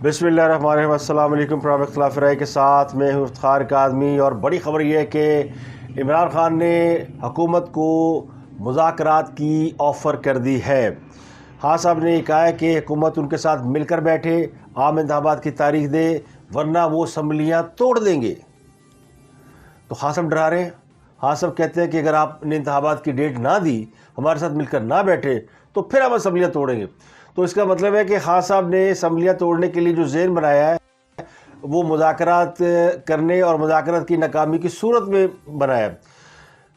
بسم اللہ الرحمن الرحیم۔ السلام علیکم۔ پروگرام اختلاف رائے کے ساتھ میں ہوں افتخار کاظمی، اور بڑی خبر یہ ہے کہ عمران خان نے حکومت کو مذاکرات کی آفر کر دی ہے۔ خان صاحب نے یہ کہا ہے کہ حکومت ان کے ساتھ مل کر بیٹھے، عام انتخابات کی تاریخ دے، ورنہ وہ اسمبلیاں توڑ دیں گے۔ تو خان صاحب ڈرا رہے ہیں۔ خان صاحب کہتے ہیں کہ اگر آپ نے انتخابات کی ڈیٹ نہ دی، ہمارے ساتھ مل کر نہ بیٹھے، تو پھر ہم اسمبلیاں توڑیں گے۔ تو اس کا مطلب ہے کہ خان صاحب نے اسمبلیاں توڑنے کے لیے جو ذہن بنایا ہے وہ مذاکرات کرنے اور مذاکرات کی ناکامی کی صورت میں بنایا ہے۔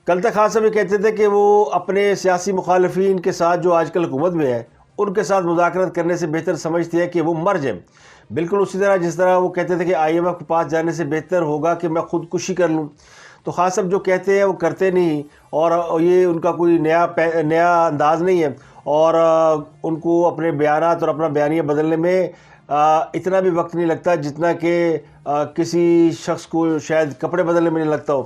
کل تک خان صاحب یہ کہتے تھے کہ وہ اپنے سیاسی مخالفین کے ساتھ جو آج کل حکومت میں ہے ان کے ساتھ مذاکرات کرنے سے بہتر سمجھتے ہیں کہ وہ مر جائیں، بالکل اسی طرح جس طرح وہ کہتے تھے کہ IMF کے پاس جانے سے بہتر ہوگا کہ میں خودکشی کر لوں۔ تو خان صاحب جو کہتے ہیں وہ کرتے نہیں، اور یہ ان کا کوئی نیا انداز نہیں ہے، اور ان کو اپنے بیانات اور اپنا بیانیہ بدلنے میں اتنا بھی وقت نہیں لگتا جتنا کہ کسی شخص کو شاید کپڑے بدلنے میں نہیں لگتا ہو۔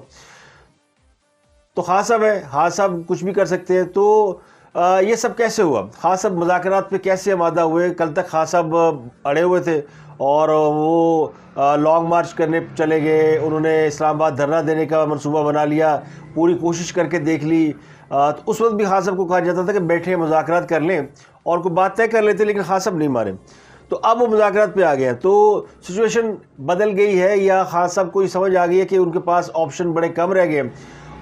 تو خان صاحب ہے، خان صاحب کچھ بھی کر سکتے ہیں۔ تو یہ سب کیسے ہوا؟ خان صاحب مذاکرات پہ کیسے آمادہ ہوئے؟ کل تک خان صاحب اڑے ہوئے تھے اور وہ لانگ مارچ کرنے چلے گئے، انہوں نے اسلام آباد دھرنا دینے کا منصوبہ بنا لیا، پوری کوشش کر کے دیکھ لی۔ تو اس وقت بھی خان صاحب کو کہا جاتا تھا کہ بیٹھے مذاکرات کر لیں، اور کوئی بات طے کر لیتے، لیکن خان صاحب نہیں مانے۔ تو اب وہ مذاکرات پہ آ گئے ہیں، تو سچویشن بدل گئی ہے، یا خان صاحب کو یہ سمجھ آ گئی ہے کہ ان کے پاس آپشن بڑے کم رہ گئے،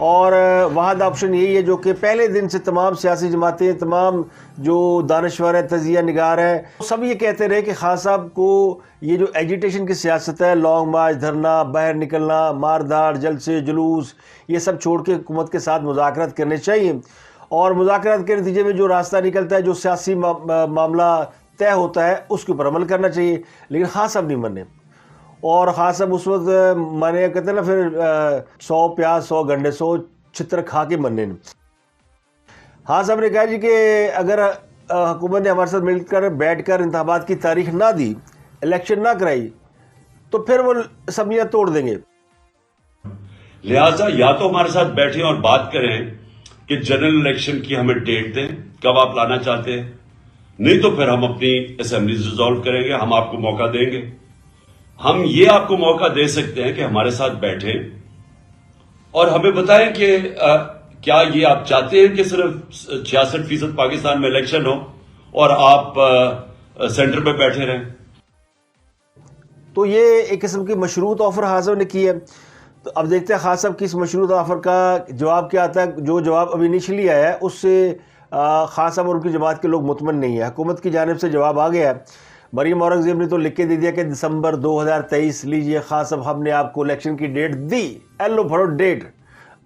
اور واحد آپشن یہی ہے جو کہ پہلے دن سے تمام سیاسی جماعتیں، تمام جو دانشور ہیں، تجزیہ نگار ہیں، سب یہ کہتے رہے کہ خان صاحب کو یہ جو ایجیٹیشن کی سیاست ہے، لانگ مارچ، دھرنا، باہر نکلنا، مارداڑ، جلسے، جلوس، یہ سب چھوڑ کے حکومت کے ساتھ مذاکرات کرنے چاہیے، اور مذاکرات کے نتیجے میں جو راستہ نکلتا ہے، جو سیاسی معاملہ طے ہوتا ہے، اس کے اوپر عمل کرنا چاہیے۔ لیکن خان صاحب نہیں مانے، اور خان صاحب اس وقت مانے، کہتے ہیں نا پھر 100 پیاز 100 گنڈے 100 چھتر کھا کے مرنے۔ خان صاحب نے کہا جی کہ اگر حکومت نے ہمارے ساتھ مل کر بیٹھ کر انتخابات کی تاریخ نہ دی، الیکشن نہ کرائی، تو پھر وہ اسمبلیاں توڑ دیں گے۔ لہٰذا یا تو ہمارے ساتھ بیٹھیں اور بات کریں کہ جنرل الیکشن کی ہمیں ڈیٹ دیں، کب آپ لانا چاہتے ہیں، نہیں تو پھر ہم اپنی اسمبلیز ڈیزالو کریں گے، ہم آپ کو موقع دیں گے۔ ہم یہ آپ کو موقع دے سکتے ہیں کہ ہمارے ساتھ بیٹھیں اور ہمیں بتائیں کہ کیا یہ آپ چاہتے ہیں کہ صرف 66% پاکستان میں الیکشن ہو اور آپ سینٹر پہ بیٹھے رہیں۔ تو یہ ایک قسم کی مشروط آفر خان صاحب نے کی ہے۔ تو اب دیکھتے ہیں خان صاحب کی اس مشروط آفر کا جواب کیا آتا ہے۔ جو جواب ابھی انیشلی آیا ہے اس سے خان صاحب اور ان کی جماعت کے لوگ مطمئن نہیں ہیں۔ حکومت کی جانب سے جواب آ گیا ہے۔ مریم اورنگزیب نے تو لکھ کے دے دیا کہ دسمبر 2023 لیجئے خان صاحب، ہم نے آپ کو الیکشن کی ڈیٹ دی، ایلو بھرو ڈیٹ،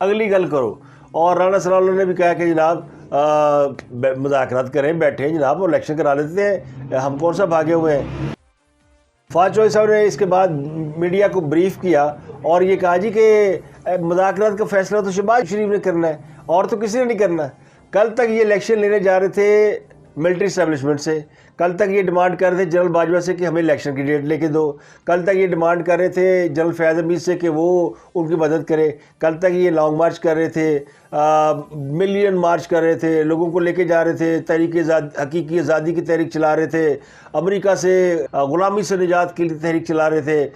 اگلی گل کرو۔ اور رانا صلی اللہ علیہ نے بھی کہا کہ جناب مذاکرات کریں، بیٹھیں جناب، الیکشن کرا لیتے ہیں، ہم کون سا بھاگے ہوئے ہیں۔ فواد چوہدری صاحب نے اس کے بعد میڈیا کو بریف کیا اور یہ کہا جی کہ مذاکرات کا فیصلہ تو شہباز شریف نے کرنا ہے، اور تو کسی نے نہیں کرنا۔ کل تک یہ الیکشن لینے جا رہے تھے ملٹری اسٹیبلشمنٹ سے، کل تک یہ ڈیمانڈ کر رہے تھے جنرل باجوہ سے کہ ہمیں الیکشن کی ڈیٹ لے کے دو، کل تک یہ ڈیمانڈ کر رہے تھے جنرل فیاض حمید سے کہ وہ ان کی مدد کرے، کل تک یہ لانگ مارچ کر رہے تھے، ملین مارچ کر رہے تھے، لوگوں کو لے کے جا رہے تھے، تحریک حقیقی آزادی کی تحریک چلا رہے تھے، امریکہ سے غلامی سے نجات کے لیے تحریک چلا رہے تھے،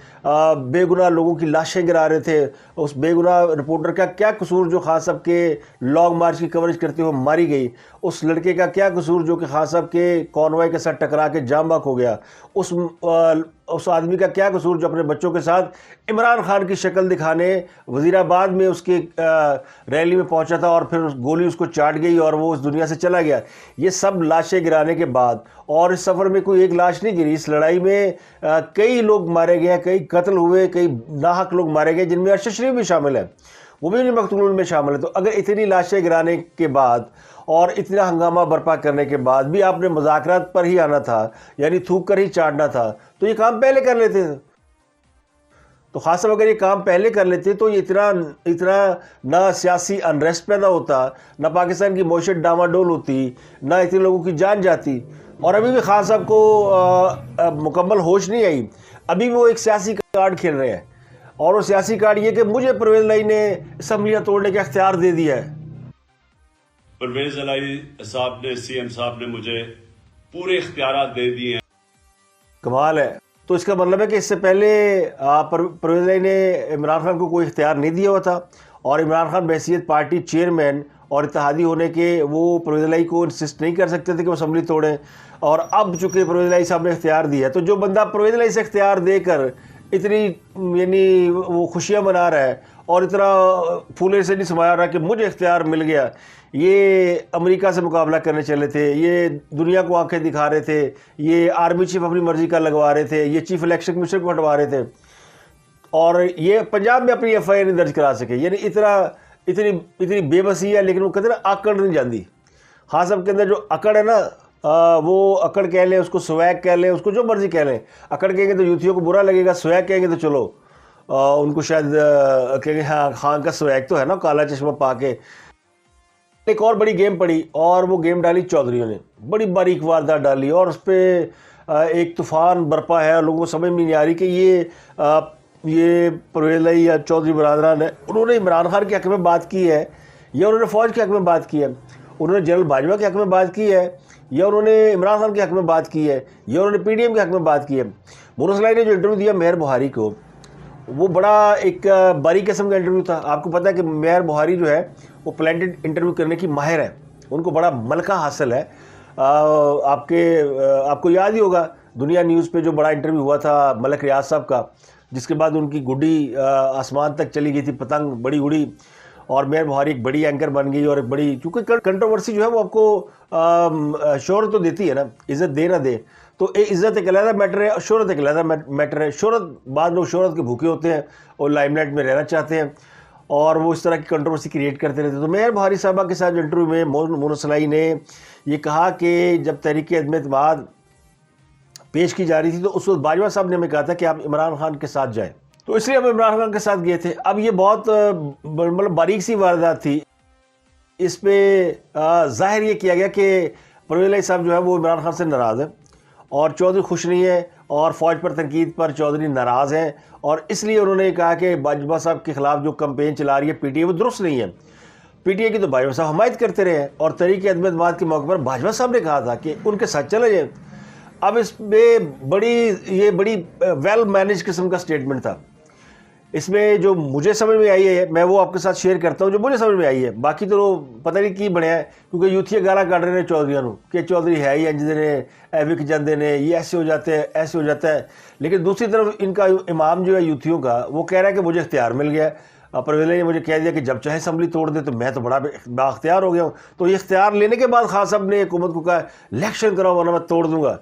بے گناہ لوگوں کی لاشیں گرا رہے تھے۔ اس بے گناہ رپورٹر کا کیا قصور جو خان صاحب کے لانگ مارچ کی کوریج کرتے ہوئے ماری گئی؟ اس لڑکے کا کیا قصور جو کہ خان صاحب کے کانوائے کے ساتھ ٹکرا کے جام بحق ہو گیا؟ اس آدمی کا کیا قصور جو اپنے بچوں کے ساتھ عمران خان کی شکل دکھانے وزیر آباد میں اس کے ریلی میں پہنچا تھا، اور پھر گولی اس کو چاٹ گئی اور وہ اس دنیا سے چلا گیا؟ یہ سب لاشیں گرانے کے بعد، اور اس سفر میں کوئی ایک لاش نہیں گری، اس لڑائی میں کئی لوگ مارے گئے، کئی قتل ہوئے، کئی ناحق لوگ مارے گئے، جن میں ارشد شریف بھی شامل ہے، وہ بھی مقتولون میں شامل ہے۔ تو اگر اتنی لاشیں گرانے کے بعد اور اتنا ہنگامہ برپا کرنے کے بعد بھی آپ نے مذاکرات پر ہی آنا تھا، یعنی تھوک کر ہی چاٹنا تھا، تو یہ کام پہلے کر لیتے تھے۔ تو خاص طور اگر یہ کام پہلے کر لیتے تو یہ اتنا نہ سیاسی انریسٹ پیدا ہوتا، نہ پاکستان کی معیشت ڈاماڈول ہوتی، نہ اتنے لوگوں کی جان جاتی۔ اور ابھی بھی خان صاحب کو مکمل ہوش نہیں آئی، ابھی بھی وہ ایک سیاسی کارڈ کھیل رہے ہیں، اور وہ سیاسی کارڈ یہ کہ مجھے پرویز الہی نے اسمبلیاں توڑنے کا اختیار دے دیا ہے۔ پرویز الہی صاحب نے، CM صاحب نے مجھے پورے اختیارات دے دیے ہیں۔ کمال ہے۔ تو اس کا مطلب ہے کہ اس سے پہلے پرویز الہی نے عمران خان کو کوئی اختیار نہیں دیا ہوا تھا، اور عمران خان بحیثیت پارٹی چیئرمین اور اتحادی ہونے کے وہ پرویز الہی کو انسسٹ نہیں کر سکتے تھے کہ وہ اسمبلی توڑیں، اور اب چونکہ پرویز الہی صاحب نے اختیار دیا، تو جو بندہ پرویز الہی سے اختیار دے کر اتنی یعنی وہ خوشیاں منا رہا ہے اور اتنا پھولے سے نہیں سمایا رہا کہ مجھے اختیار مل گیا، یہ امریکہ سے مقابلہ کرنے چلے تھے، یہ دنیا کو آنکھیں دکھا رہے تھے، یہ آرمی چیف اپنی مرضی کا لگوا رہے تھے، یہ چیف الیکشن کمیشن کو ہٹوا رہے تھے، اور یہ پنجاب میں اپنی ایف آئی آر نہیں درج کرا سکے. یعنی اتنی بے بسی ہے، لیکن وہ کہتے ہیں نا آکڑ نہیں جاندی. خان صاحب کے اندر جو اکڑ ہے نا، وہ اکڑ کہہ لیں، اس کو سویگ کہہ لیں، اس کو جو مرضی کہہ لیں. اکڑ کہیں گے تو یوتھیوں کو برا لگے گا، سویگ کہیں گے تو چلو ان کو شاید کہیں گے ہاں خان کا سویگ تو ہے نا کالا چشمہ پا کے. ایک اور بڑی گیم پڑی، اور وہ گیم ڈالی چودھریوں نے، بڑی باریک واردات ڈالی، اور اس پہ ایک طوفان برپا ہے، اور لوگوں کو سمجھ میں نہیں آ رہی کہ یہ پرویز الہی یا چودھری برادران ہے، انہوں نے عمران خان کے حق میں بات کی ہے یا انہوں نے فوج کے حق میں بات کی ہے، انہوں نے جنرل باجوہ کے حق میں بات کی ہے یا انہوں نے عمران خان کے حق میں بات کی ہے یا انہوں نے پی ڈی ایم کے حق میں بات کی ہے. مونس الہی نے جو انٹرویو دیا مہر بہاری کو، وہ بڑا ایک باریک قسم کا انٹرویو تھا. آپ کو پتہ ہے کہ مہر بہاری جو ہے وہ پلانٹڈ انٹرویو کرنے کی ماہر ہے، ان کو بڑا ملکہ حاصل ہے. آپ کو یاد ہی ہوگا دنیا نیوز پہ جو بڑا انٹرویو ہوا تھا ملک ریاض صاحب کا، جس کے بعد ان کی گڈی آسمان تک چلی گئی تھی، پتنگ بڑی اڑی، اور مہر بہاری ایک بڑی اینکر بن گئی، اور ایک بڑی، کیونکہ کنٹروورسی جو ہے وہ آپ کو شہرت تو دیتی ہے نا، عزت دے نہ دے. تو عزت ایک علیحدہ میٹر ہے اور شہرت ایک علیحدہ میٹر ہے. شہرت، بعض لوگ شہرت کے بھوکے ہوتے ہیں اور لائم لائٹ میں رہنا چاہتے ہیں، اور وہ اس طرح کی کنٹروورسی کریٹ کرتے رہتے ہیں. تو مہر بہاری صاحبہ کے ساتھ جو انٹرویو میں مونس الہی نے یہ کہا کہ جب تحریک عدم اعتماد پیش کی جا رہی تھی تو اس وقت باجوہ صاحب نے ہمیں کہا تھا کہ آپ عمران خان کے ساتھ جائیں، تو اس لیے ہم عمران خان کے ساتھ گئے تھے. اب یہ بہت مطلب باریک سی واردات تھی. اس پہ ظاہر یہ کیا گیا کہ پرویز الہی صاحب جو ہے وہ عمران خان سے ناراض ہیں، اور چودھری خوش نہیں ہے، اور فوج پر تنقید پر چودھری ناراض ہیں، اور اس لیے انہوں نے کہا کہ باجوہ صاحب کے خلاف جو کمپین چلا رہی ہے پی ٹی اے وہ درست نہیں ہے. پی ٹی اے کی تو باجوہ صاحب حمایت کرتے رہے ہیں، اور تحریک عدم اعتماد کے موقع پر باجوہ صاحب نے کہا تھا کہ ان کے ساتھ چلے جائیں. اب اس میں بڑی ویل مینج قسم کا سٹیٹمنٹ تھا. اس میں جو مجھے سمجھ میں آئی ہے میں وہ آپ کے ساتھ شیئر کرتا ہوں جو مجھے سمجھ میں آئی ہے. باقی تو پتہ نہیں کی بنیا ہے، کیونکہ یوتھی گالا کاٹ رہے ہیں چودھریوں کو کہ چودھری ہے ہی انجدے نے وک جاندے نے، یہ ایسے ہو جاتے ہیں ایسے ہو جاتا ہے. لیکن دوسری طرف ان کا امام جو ہے یوتھیوں کا، وہ کہہ رہا ہے کہ مجھے اختیار مل گیا. پرویز الہی نے مجھے کہہ دیا کہ جب چاہے اسمبلی توڑ دے، تو میں تو بڑا با اختیار ہو گیا ہوں. تو یہ اختیار لینے کے بعد خان صاحب نے حکومت کو کہا الیکشن کراؤ ورنہ میں توڑ دوں گا.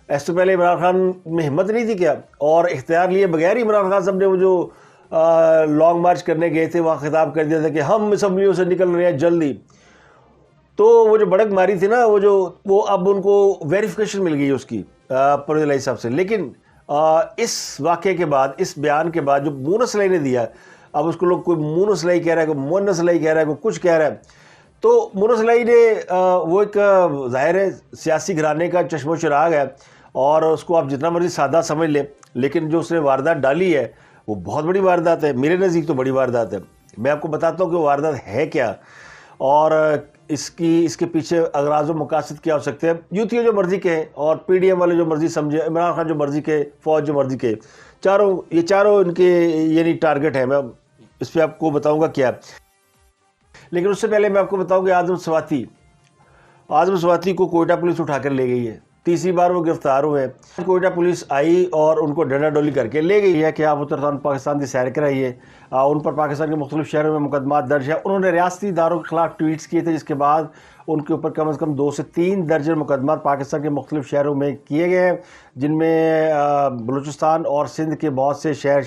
اس سے پہلے عمران خان میں ہمت نہیں تھی کیا؟ اور اختیار لیے بغیر ہی عمران خان صاحب نے وہ جو لانگ مارچ کرنے گئے تھے وہاں خطاب کر دیا تھا کہ ہم اسمبلیوں سے نکل رہے ہیں جلدی. تو وہ جو بڑک ماری تھی نا، وہ اب ان کو ویریفیکیشن مل گئی اس کی پرویز الہی صاحب سے. لیکن اس واقعے کے بعد، اس بیان کے بعد جو مونس الہی نے دیا، اب اس کو لوگ کوئی مونس الہی کہہ رہا ہے، کوئی مونس الہی کہہ رہا ہے، کوئی کچھ کہہ رہا ہے. تو مونس الہی نے وہ ایک ظاہر ہے سیاسی گھرانے کا چشم و چراغ ہے، اور اس کو آپ جتنا مرضی سادہ سمجھ لیں، لیکن جو اس نے واردات ڈالی ہے وہ بہت بڑی واردات ہے. میرے نزدیک تو بڑی واردات ہے. میں آپ کو بتاتا ہوں کہ وہ واردات ہے کیا، اور اس کے پیچھے اغراض و مقاصد کیا ہو سکتے ہیں. یوتھی جو مرضی کہیں، اور پی ڈی ایم والے جو مرضی سمجھے، عمران خان جو مرضی کہے، فوج جو مرضی کہے، یہ چاروں ان کے یعنی ٹارگٹ ہیں. میں اس پہ آپ کو بتاؤں گا کیا. لیکن اس سے پہلے میں آپ کو بتاؤں کہ آدم سواتی کو کوئٹہ پولیس اٹھا کر لے گئی ہے. تیسری بار وہ گرفتار ہوئے. کوئٹہ پولیس آئی اور ان کو ڈنڈا ڈولی کر کے لے گئی ہے کہ آپ اترتان پاکستان کی سیر کرائیے. ان پر پاکستان کے مختلف شہروں میں مقدمات درج ہیں. انہوں نے ریاستی اداروں کے خلاف ٹویٹس کیے تھے، جس کے بعد ان کے اوپر کم از کم 2 سے 3 درجن مقدمات پاکستان کے مختلف شہروں میں کیے گئے ہیں، جن میں بلوچستان اور سندھ کے بہت سے شہر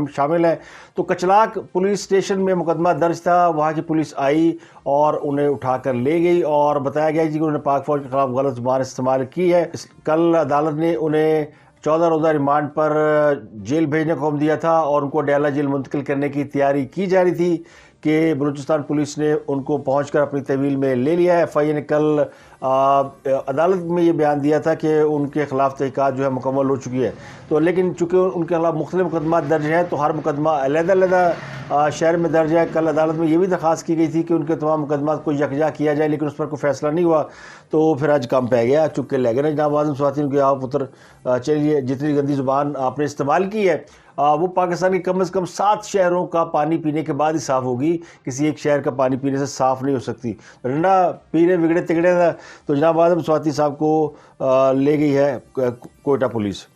شامل ہیں. تو کچلاک پولیس اسٹیشن میں مقدمہ درج تھا. وہاں کی پولیس آئی اور انہیں اٹھا کر لے گئی، اور بتایا گیا کہ انہوں نے پاک فوج کے خلاف غلط زبان استعمال کی ہے. کل عدالت نے انہیں 14 روزہ ریمانڈ پر جیل بھیجنے کا حکم دیا تھا، اور ان کو ڈیالہ جیل منتقل کرنے کی تیاری کی جا رہی تھی کہ بلوچستان پولیس نے ان کو پہنچ کر اپنی تحویل میں لے لیا ہے. ایف آئی اے نے کل عدالت میں یہ بیان دیا تھا کہ ان کے خلاف تحقیقات جو ہے مکمل ہو چکی ہے. تو لیکن چونکہ ان کے خلاف مختلف مقدمات درج ہیں، تو ہر مقدمہ علیحدہ شہر میں درج ہے. کل عدالت میں یہ بھی درخواست کی گئی تھی کہ ان کے تمام مقدمات کو یکجا کیا جائے، لیکن اس پر کوئی فیصلہ نہیں ہوا. تو پھر آج کام پہ گیا، چک کے لے گئے نا جناب عالم خواتین کہ آپ پتر چلیے جتنی گندی زبان آپ نے استعمال کی ہے وہ پاکستان کی کم از کم 7 شہروں کا پانی پینے کے بعد ہی صاف ہوگی، کسی ایک شہر کا پانی پینے سے صاف نہیں ہو سکتی. رنڈا پینے بگڑے تگڑے تھا تو جناب عالم خواتین صاحب کو لے گئی ہے کوئٹہ پولیس.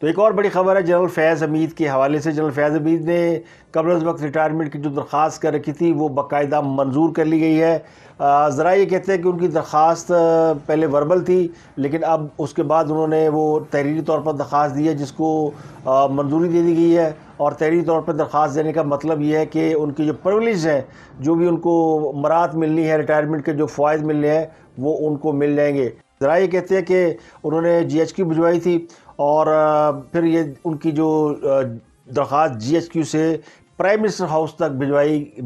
تو ایک اور بڑی خبر ہے جنرل فیض حمید کے حوالے سے. جنرل فیض حمید نے قبل از وقت ریٹائرمنٹ کی جو درخواست کر رکھی تھی وہ باقاعدہ منظور کر لی گئی ہے. ذرائع یہ کہتے ہیں کہ ان کی درخواست پہلے وربل تھی، لیکن اب اس کے بعد انہوں نے وہ تحریری طور پر درخواست دی ہے جس کو منظوری دے دی گئی ہے. اور تحریری طور پر درخواست دینے کا مطلب یہ ہے کہ ان کی جو پرولیج ہیں، جو بھی ان کو مراد ملنی ہے، ریٹائرمنٹ کے جو فوائد ملنے ہیں وہ ان کو مل جائیں گے. ذرائع کہتے ہیں کہ انہوں نے جی ایچ کیو بھجوائی تھی اور پھر یہ ان کی جو درخواست جی ایچ کیو سے پرائم منسٹر ہاؤس تک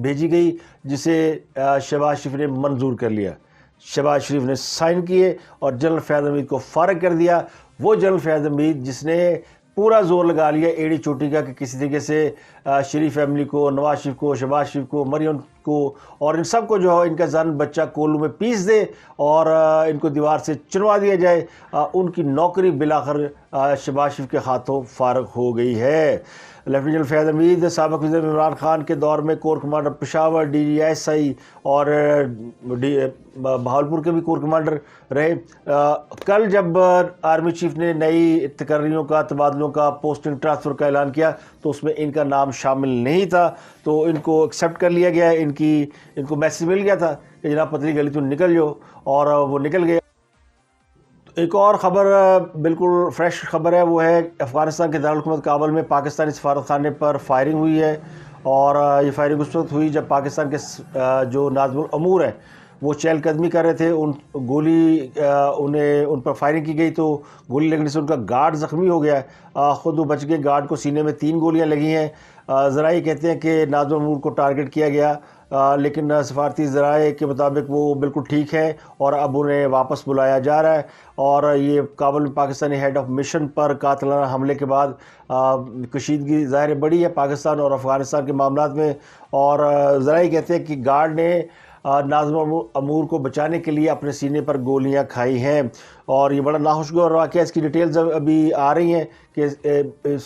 بھیجی گئی، جسے شہباز شریف نے منظور کر لیا. شہباز شریف نے سائن کیے اور جنرل فیض حمید کو فارغ کر دیا. وہ جنرل فیض حمید جس نے پورا زور لگا لیا ایڑی چوٹی کا کہ کسی طریقے سے شریف فیملی کو، نواز شریف کو، شہباز شریف کو، مریم کو اور ان سب کو جو ہے ان کا زن بچہ کولو میں پیس دے اور ان کو دیوار سے چنوا دیا جائے. ان کی نوکری بلاخر شہباز شریف کے ہاتھوں فارغ ہو گئی ہے. لیفٹیننٹ جنرل فیض حمید سابق وزیر عمران خان کے دور میں corps commander Peshawar, D G S I اور بہاولپور کے بھی کور کمانڈر رہے. کل جب آرمی چیف نے نئی تقرریوں کا، تبادلوں کا، پوسٹنگ ٹرانسفر کا اعلان کیا تو اس میں ان کا نام شامل نہیں تھا، تو ان کو ایکسیپٹ کر لیا گیا. ان کو میسج مل گیا تھا کہ جناب پتلی گلی تو نکل جاؤ، اور وہ نکل گئے. ایک اور خبر بالکل فریش خبر ہے، وہ ہے افغانستان کے دارالحکومت کابل میں پاکستانی سفارت خانے پر فائرنگ ہوئی ہے. اور یہ فائرنگ اس وقت ہوئی جب پاکستان کے جو ناظم الامور ہیں وہ چہل قدمی کر رہے تھے. ان پر فائرنگ کی گئی تو گولی لگنے سے ان کا گارڈ زخمی ہو گیا. خود وہ بچ گئے. گارڈ کو سینے میں 3 گولیاں لگی ہیں. ذرائع کہتے ہیں کہ ناظم الامور کو ٹارگٹ کیا گیا، لیکن سفارتی ذرائع کے مطابق وہ بالکل ٹھیک ہے اور اب انہیں واپس بلایا جا رہا ہے. اور یہ کابل میں پاکستانی ہیڈ آف مشن پر قاتلانہ حملے کے بعد کشیدگی ظاہر بڑی ہے پاکستان اور افغانستان کے معاملات میں. اور ذرائع کہتے ہیں کہ گارڈ نے ناظم امور کو بچانے کے لیے اپنے سینے پر گولیاں کھائی ہیں. اور یہ بڑا ناخوشگوار واقعہ ہے. اس کی ڈیٹیلز ابھی آ رہی ہیں کہ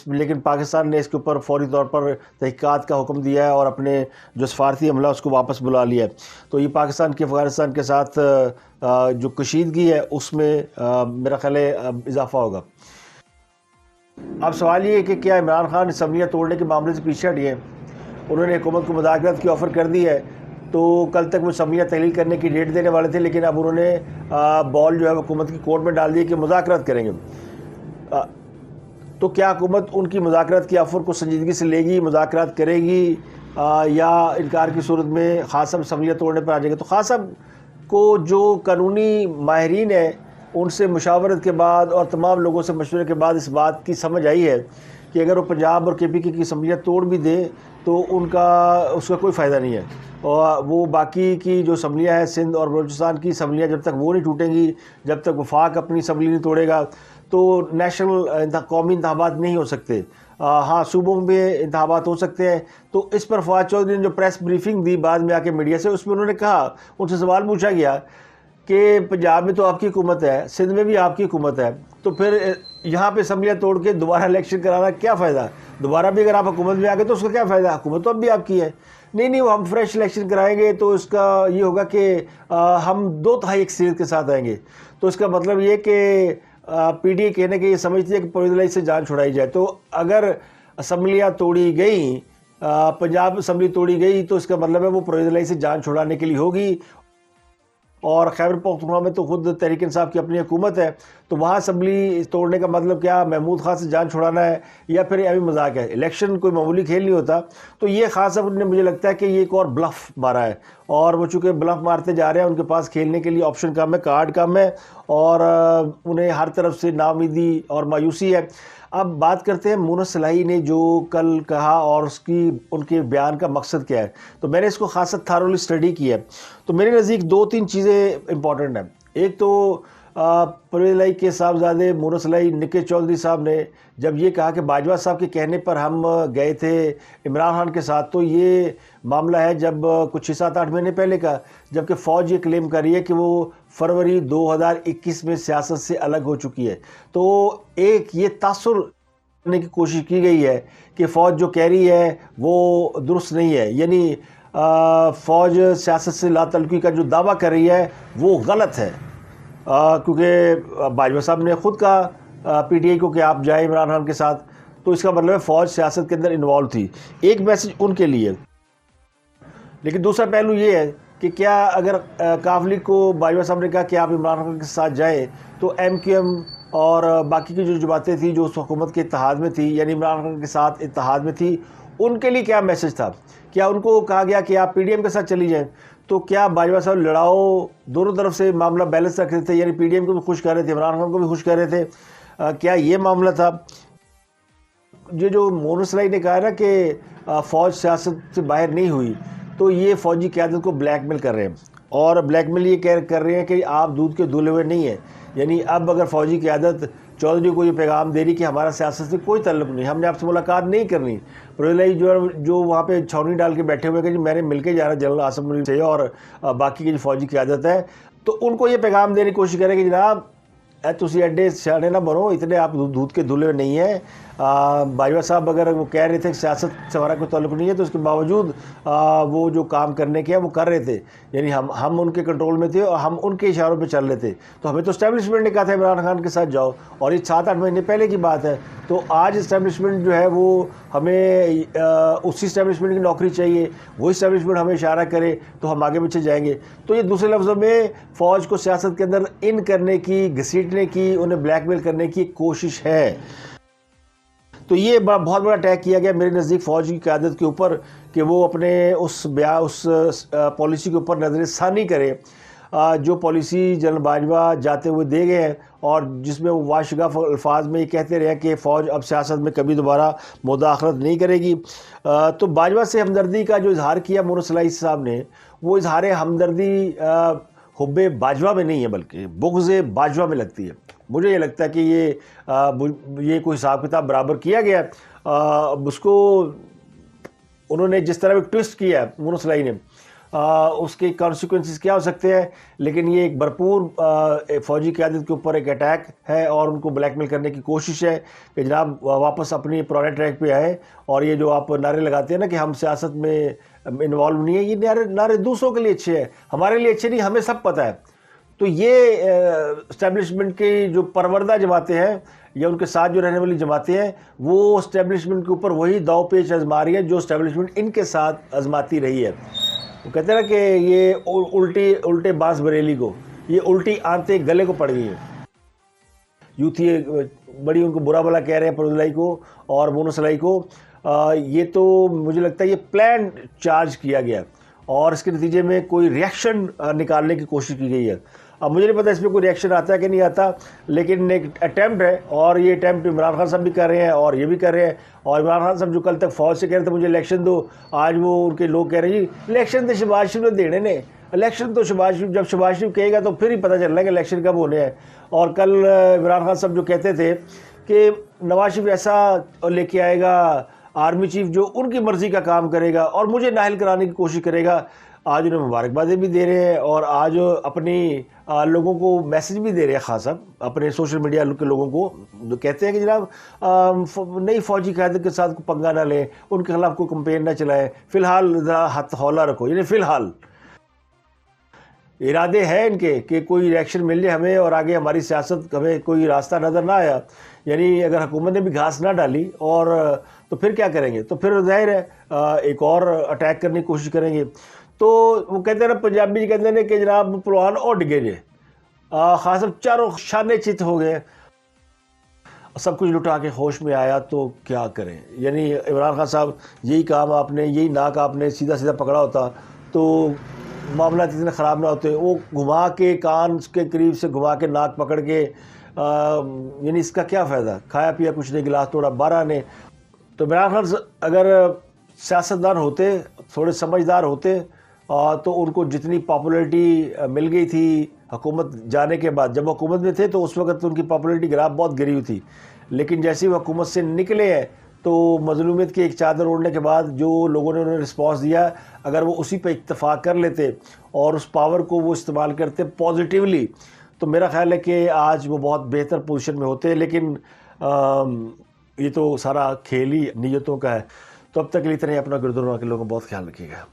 لیکن پاکستان نے اس کے اوپر فوری طور پر تحقیقات کا حکم دیا ہے اور اپنے جو سفارتی عملہ اس کو واپس بلا لیا ہے. تو یہ پاکستان کی افغانستان کے ساتھ جو کشیدگی ہے اس میں میرا خیال ہے اضافہ ہوگا. اب سوال یہ ہے کہ کیا عمران خان اسمبلیاں توڑنے کے معاملے سے پیچھے ہٹ گئے؟ انہوں نے حکومت کو مذاکرات کی آفر کر دی ہے. تو کل تک وہ اسمبلیاں تحلیل کرنے کی ڈیٹ دینے والے تھے، لیکن اب انہوں نے بال جو ہے حکومت کی کورٹ میں ڈال دی کہ مذاکرات کریں گے. تو کیا حکومت ان کی مذاکرات کی آفر کو سنجیدگی سے لے گی، مذاکرات کرے گی، یا انکار کی صورت میں خان صاحب اسمبلیاں توڑنے پر آ جائیں گے؟ تو خان صاحب کو جو قانونی ماہرین ہیں ان سے مشاورت کے بعد اور تمام لوگوں سے مشورے کے بعد اس بات کی سمجھ آئی ہے کہ اگر وہ پنجاب اور کے پی کی اسمبلیاں توڑ بھی دیں تو اس کا کوئی فائدہ نہیں ہے. اور وہ باقی کی جو اسمبلیاں ہیں سندھ اور بلوچستان کی اسمبلیاں جب تک وہ نہیں ٹوٹیں گی، جب تک وفاق اپنی اسمبلی نہیں توڑے گا تو نیشنل قومی انتخابات نہیں ہو سکتے. ہاں صوبوں میں انتخابات ہو سکتے ہیں. تو اس پر فواد چودھری نے جو پریس بریفنگ دی بعد میں آ کے میڈیا سے، اس میں انہوں نے کہا، ان سے سوال پوچھا گیا کہ پنجاب میں تو آپ کی حکومت ہے، سندھ میں بھی آپ کی حکومت ہے، تو پھر یہاں پہ اسمبلیاں توڑ کے دوبارہ الیکشن کرانا کیا فائدہ؟ دوبارہ بھی اگر آپ حکومت میں آ گئے تو اس کا کیا فائدہ؟ حکومت تو اب بھی آپ کی ہے. نہیں وہ ہم فریش الیکشن کرائیں گے تو اس کا یہ ہوگا کہ ہم 2/3 اکثریت کے ساتھ آئیں گے. تو اس کا مطلب یہ کہ پی ڈی اے کہنے کے یہ سمجھتی ہے کہ پرویز الہی سے جان چھڑائی جائے. تو اگر اسمبلیاں توڑی گئیں، پنجاب اسمبلی توڑی گئی تو اس کا مطلب ہے وہ پرویز الہی سے جان چھڑانے کے لیے ہوگی. اور خیبر پختونخوا میں تو خود تحریک انصاف کی اپنی حکومت ہے، تو وہاں اسمبلی توڑنے کا مطلب کیا محمود خان سے جان چھڑانا ہے یا پھر یہ ابھی مذاق ہے؟ الیکشن کوئی معمولی کھیل نہیں ہوتا. تو یہ خان صاحب نے مجھے لگتا ہے کہ یہ ایک اور بلف مارا ہے، اور وہ چونکہ بلف مارتے جا رہے ہیں، ان کے پاس کھیلنے کے لیے آپشن کم ہے، کارڈ کم ہے، اور انہیں ہر طرف سے ناامیدی اور مایوسی ہے. اب بات کرتے ہیں مونس صلاحی نے جو کل کہا اور ان کے بیان کا مقصد کیا ہے. تو میں نے اس کو خاصا تھارولی اسٹڈی کی ہے. تو میرے نزدیک 2-3 چیزیں امپورٹنٹ ہیں. ایک تو پرویز الہی کے صاحبزادے مونس الہی نکی چودھری صاحب نے جب یہ کہا کہ باجوہ صاحب کے کہنے پر ہم گئے تھے عمران خان کے ساتھ، تو یہ معاملہ ہے جب کچھ 6-7-8 مہینے پہلے کا، جبکہ فوج یہ کلیم کر رہی ہے کہ وہ فروری 2021 میں سیاست سے الگ ہو چکی ہے۔ تو ایک یہ تاثر کرنے کی کوشش کی گئی ہے کہ فوج جو کہہ رہی ہے وہ درست نہیں ہے، یعنی فوج سیاست سے لا تعلقی کا جو دعویٰ کر رہی ہے وہ غلط ہے، کیونکہ باجوہ صاحب نے خود کہا پی ٹی آئی کو کہ آپ جائیں عمران خان کے ساتھ، تو اس کا مطلب ہے فوج سیاست کے اندر انوالو تھی۔ ایک میسج ان کے لیے، لیکن دوسرا پہلو یہ ہے کہ کیا اگر کاف لیگ کو باجوہ صاحب نے کہا کہ آپ عمران خان کے ساتھ جائیں، تو ایم کیو ایم اور باقی کی جو جماعتیں تھیں جو اس حکومت کے اتحاد میں تھی، یعنی عمران خان کے ساتھ اتحاد میں تھی، ان کے لیے کیا میسج تھا؟ کیا ان کو کہا گیا کہ آپ پی ڈی ایم کے ساتھ چلی جائیں؟ تو کیا باجوہ صاحب لڑاؤ دونوں طرف سے معاملہ بیلنس رکھ رہے تھے، یعنی پی ڈی ایم کو بھی خوش کر رہے تھے، عمران خان کو بھی خوش کر رہے تھے؟ کیا یہ معاملہ تھا؟ یہ جو مونس الہی نے کہا نا کہ فوج سیاست سے باہر نہیں ہوئی، تو یہ فوجی قیادت کو بلیک میل کر رہے ہیں، اور بلیک میل یہ کر رہے ہیں کہ آپ دودھ کے دھلے ہوئے نہیں ہیں۔ یعنی اب اگر فوجی قیادت چودھری کو یہ پیغام دے رہی کہ ہمارا سیاست سے کوئی تعلق نہیں، ہم نے آپ سے ملاقات نہیں کرنی، پرویز الہی جو وہاں پہ چھاؤنی ڈال کے بیٹھے ہوئے کہ جی میں نے مل کے جانا جنرل عاصم منیر سے اور باقی کی جو فوجی قیادت ہے، تو ان کو یہ پیغام دینے کی کوشش کریں کہ جناب تسی ایڈے سیانے نہ بنو، اتنے آپ دودھ کے دھلے نہیں ہیں۔ باجوہ صاحب اگر وہ کہہ رہے تھے کہ سیاست سے ہمارا کوئی تعلق نہیں ہے، تو اس کے باوجود وہ جو کام کرنے کے ہیں وہ کر رہے تھے، یعنی ہم ان کے کنٹرول میں تھے اور ہم ان کے اشاروں پہ چل رہے تھے۔ تو ہمیں تو اسٹیبلشمنٹ نے کہا تھا عمران خان کے ساتھ جاؤ، اور یہ 7-8 مہینے پہلے کی بات ہے۔ تو آج اسٹیبلشمنٹ جو ہے وہ ہمیں اسی اسٹیبلشمنٹ کی نوکری چاہیے، وہی اسٹیبلشمنٹ ہمیں اشارہ کرے تو ہم آگے پیچھے جائیں گے۔ تو یہ دوسرے لفظوں میں فوج کو سیاست کے اندر ان کرنے کی، گھسیٹنے کی، انہیں بلیک میل کرنے کی کوشش ہے۔ تو یہ بہت بڑا اٹیک کیا گیا میرے نزدیک فوج کی قیادت کے اوپر کہ وہ اپنے اس پالیسی کے اوپر نظر ثانی کرے جو پالیسی جنرل باجوہ جاتے ہوئے دے گئے ہیں، اور جس میں وہ واشگاف الفاظ میں یہ کہتے رہے کہ فوج اب سیاست میں کبھی دوبارہ مداخلت نہیں کرے گی۔ تو باجوہ سے ہمدردی کا جو اظہار کیا مونس الہی صاحب نے، وہ اظہار ہمدردی حب باجوہ میں نہیں ہے بلکہ بغض باجوہ میں لگتی ہے۔ مجھے یہ لگتا ہے کہ یہ کوئی حساب کتاب برابر کیا گیا ہے۔ اس کو انہوں نے جس طرح ایک ٹویسٹ کیا ہے مونس الہی نے، اس کے کانسیکوینسز کیا ہو سکتے ہیں، لیکن یہ ایک بھرپور فوجی قیادت کے اوپر ایک اٹیک ہے، اور ان کو بلیک میل کرنے کی کوشش ہے کہ جناب واپس اپنی پرانے ٹریک پہ آئیں، اور یہ جو آپ نعرے لگاتے ہیں نا کہ ہم سیاست میں انوالو نہیں ہے، یہ نعرے دوسروں کے لیے اچھے ہیں، ہمارے لیے اچھے نہیں، ہمیں سب پتہ ہے۔ تو یہ اسٹیبلشمنٹ کی جو پروردہ جماعتیں ہیں یا ان کے ساتھ جو رہنے والی جماعتیں ہیں، وہ اسٹیبلشمنٹ کے اوپر وہی داؤ پیچ آزما رہی ہے جو اسٹیبلشمنٹ ان کے ساتھ آزماتی رہی ہے۔ وہ کہتے ہیں نا کہ یہ الٹے باس بریلی کو، یہ الٹی آنتیں گلے کو پڑ گئی ہیں۔ یوتھ یہ بڑی ان کو برا بلا کہہ رہے ہیں پرویز الہی کو اور مونس الہی کو۔ یہ تو مجھے لگتا ہے یہ پلان چارج کیا گیا، اور اس کے نتیجے میں کوئی ریئیکشن نکالنے کی کوشش کی گئی ہے۔ اب مجھے نہیں پتا اس پہ کوئی ریئیکشن آتا ہے کہ نہیں آتا، لیکن ایک اٹیمپٹ ہے، اور یہ اٹیمپٹ عمران خان صاحب بھی کر رہے ہیں اور یہ بھی کر رہے ہیں۔ اور عمران خان صاحب جو کل تک فوج سے کہہ رہے تھے مجھے الیکشن دو، آج وہ ان کے لوگ کہہ رہے ہیں جی الیکشن تو شہباز شریف نے دینے نے، الیکشن تو شہباز شریف، جب شہباز شریف کہے گا تو پھر ہی پتہ چل رہا ہے کہ الیکشن کب ہونے ہیں۔ اور کل عمران خان صاحب جو کہتے تھے کہ نواز شریف ایسا لے کے آئے گا آرمی چیف جو ان کی مرضی کا کام کرے گا اور مجھے نااہل کرانے کی کوشش کرے گا، آج انہیں مبارکبادیں بھی دے رہے ہیں، اور آج اپنی لوگوں کو میسج بھی دے رہے ہیں، خاص صاحب اپنے سوشل میڈیا کے لوگوں کو کہتے ہیں کہ جناب نئی فوجی قیادت کے ساتھ کوئی پنگا نہ لیں، ان کے خلاف کوئی کمپین نہ چلائیں، فی الحال ذرا ہاتھ ہولہ رکھو، یعنی فی الحال ارادے ہیں ان کے کہ کوئی ریئیکشن مل جائے ہمیں اور آگے ہماری سیاست ہمیں کوئی راستہ نظر نہ آیا، یعنی اگر حکومت نے بھی گھاس نہ ڈالی اور تو پھر کیا کریں گے؟ تو پھر ظاہر ہے ایک اور اٹیک کرنے کی کوشش کریں گے۔ تو وہ کہتے ہیں نا پنجابی جی کہتے ہیں کہ جناب پلوان اڈ گئے جے، خاص چاروں شانے چت ہو گئے، سب کچھ لٹا کے ہوش میں آیا تو کیا کریں؟ یعنی عمران خان صاحب یہی کام آپ نے، یہی ناک آپ نے سیدھا پکڑا ہوتا تو معاملات اتنے خراب نہ ہوتے۔ وہ گھما کے کان کے قریب سے گھما کے ناک پکڑ کے، یعنی اس کا کیا فائدہ؟ کھایا پیا کچھ نہیں، گلاس توڑا 12 نے۔ تو عمران خان اگر سیاستدان ہوتے، تھوڑے سمجھدار ہوتے، تو ان کو جتنی پاپولیرٹی مل گئی تھی حکومت جانے کے بعد. جب حکومت میں تھے تو اس وقت ان کی پاپولیٹی گراف بہت گری ہوئی تھی, لیکن جیسے ہی وہ حکومت سے نکلے ہیں تو مظلومیت کی ایک چادر اوڑھنے کے بعد جو لوگوں نے انہیں رسپانس دیا, اگر وہ اسی پہ اکتفا کر لیتے اور اس پاور کو وہ استعمال کرتے پازیٹیولی, تو میرا خیال ہے کہ آج وہ بہت بہتر پوزیشن میں ہوتے. لیکن یہ تو سارا کھیل ہی نیتوں کا ہے. تو اب تک کے لیے اتنا ہی. اپنا گردوارا کے لوگوں کا بہت خیال رکھیے گا.